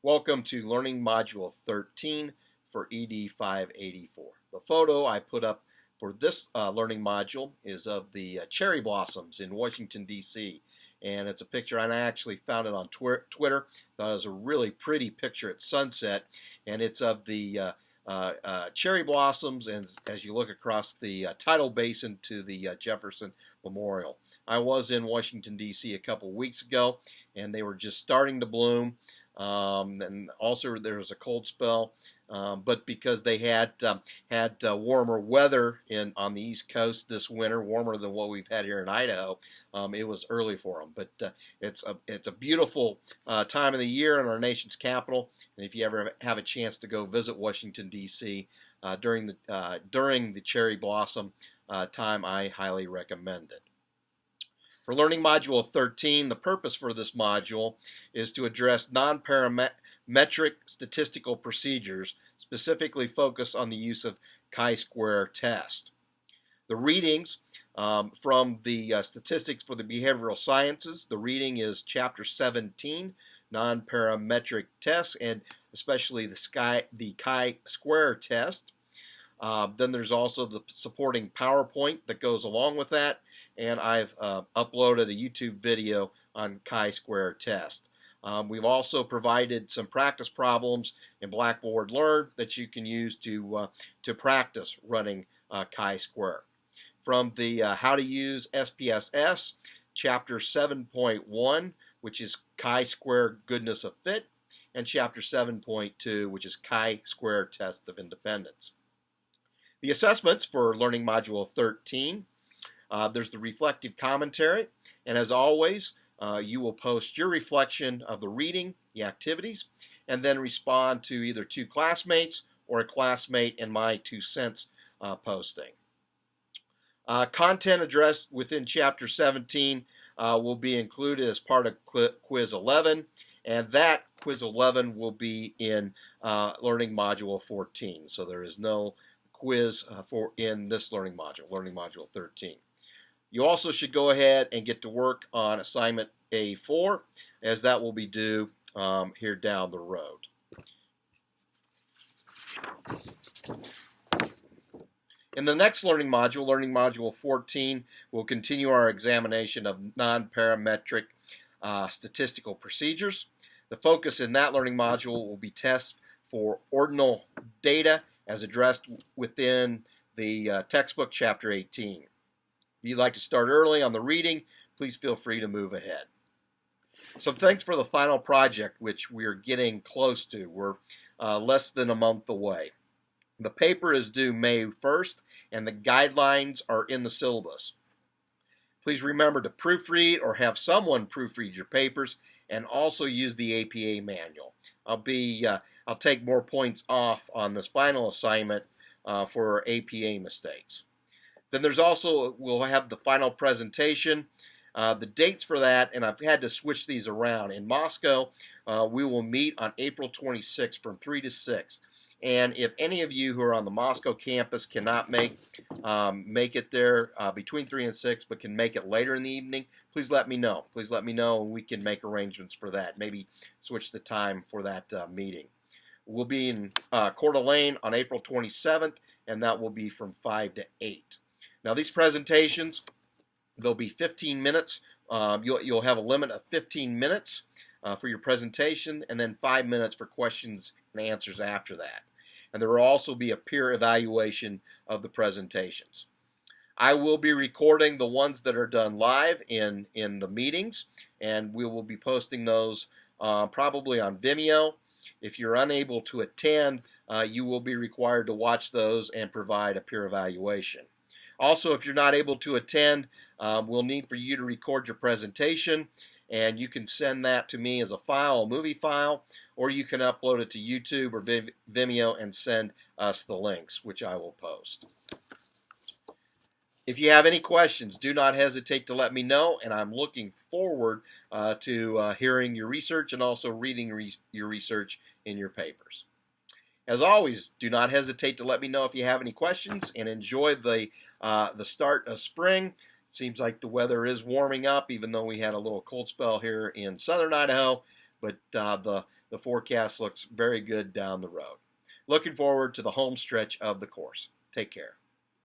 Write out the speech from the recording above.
Welcome to Learning Module 13 for ED 584. The photo I put up for this learning module is of the cherry blossoms in Washington, D.C. And it's a picture, and I actually found it on Twitter. Thought it was a really pretty picture at sunset, and it's of the cherry blossoms and as you look across the tidal basin to the Jefferson Memorial. I was in Washington, D.C. a couple weeks ago, and they were just starting to bloom. And also there was a cold spell, but because they had warmer weather on the East Coast this winter, warmer than what we've had here in Idaho, it was early for them. But it's a beautiful time of the year in our nation's capital, and if you ever have a chance to go visit Washington D.C. During the cherry blossom time, I highly recommend it. For Learning Module 13, the purpose for this module is to address non-parametric statistical procedures, specifically focus on the use of chi-square test. The readings from the Statistics for the Behavioral Sciences, the reading is Chapter 17, Non-Parametric Tests, and especially the chi-square test. Then there's also the supporting PowerPoint that goes along with that, and I've uploaded a YouTube video on chi-square test. We've also provided some practice problems in Blackboard Learn that you can use to practice running chi-square. From the How to Use SPSS, Chapter 7.1, which is chi-square goodness of fit, and Chapter 7.2, which is chi-square test of independence. The assessments for Learning Module 13, there's the reflective commentary, and as always, you will post your reflection of the reading, the activities, and then respond to either two classmates or a classmate and my 2 cents posting. Content addressed within Chapter 17 will be included as part of Quiz 11, and that Quiz 11 will be in Learning Module 14, so there is no quiz in this learning module 13. You also should go ahead and get to work on assignment A4, as that will be due here down the road. In the next learning module 14, we'll continue our examination of non-parametric statistical procedures. The focus in that learning module will be tests for ordinal data as addressed within the textbook, Chapter 18. If you'd like to start early on the reading, please feel free to move ahead. So thanks for the final project, which we're getting close to. We're less than a month away. The paper is due May 1st, and the guidelines are in the syllabus. Please remember to proofread or have someone proofread your papers, and also use the APA manual. I'll take more points off on this final assignment for APA mistakes. Then there's also, we'll have the final presentation. The dates for that, and I've had to switch these around. In Moscow, we will meet on April 26th from 3 to 6. And if any of you who are on the Moscow campus cannot make it there between 3 and 6, but can make it later in the evening, please let me know. Please let me know, and we can make arrangements for that. Maybe switch the time for that meeting. We'll be in Coeur d'Alene on April 27th, and that will be from 5 to 8. Now, these presentations, they'll be 15 minutes. You'll have a limit of 15 minutes for your presentation, and then 5 minutes for questions and answers after that. And there will also be a peer evaluation of the presentations. I will be recording the ones that are done live in the meetings, and we will be posting those probably on Vimeo. If you're unable to attend, you will be required to watch those and provide a peer evaluation. Also, if you're not able to attend, we'll need for you to record your presentation, and you can send that to me as a file, a movie file, or you can upload it to YouTube or Vimeo and send us the links, which I will post. If you have any questions, do not hesitate to let me know, and I'm looking forward to hearing your research and also reading your research in your papers. As always, do not hesitate to let me know if you have any questions, and enjoy the start of spring. Seems like the weather is warming up, even though we had a little cold spell here in southern Idaho. but the forecast looks very good down the road. Looking forward to the home stretch of the course. Take care.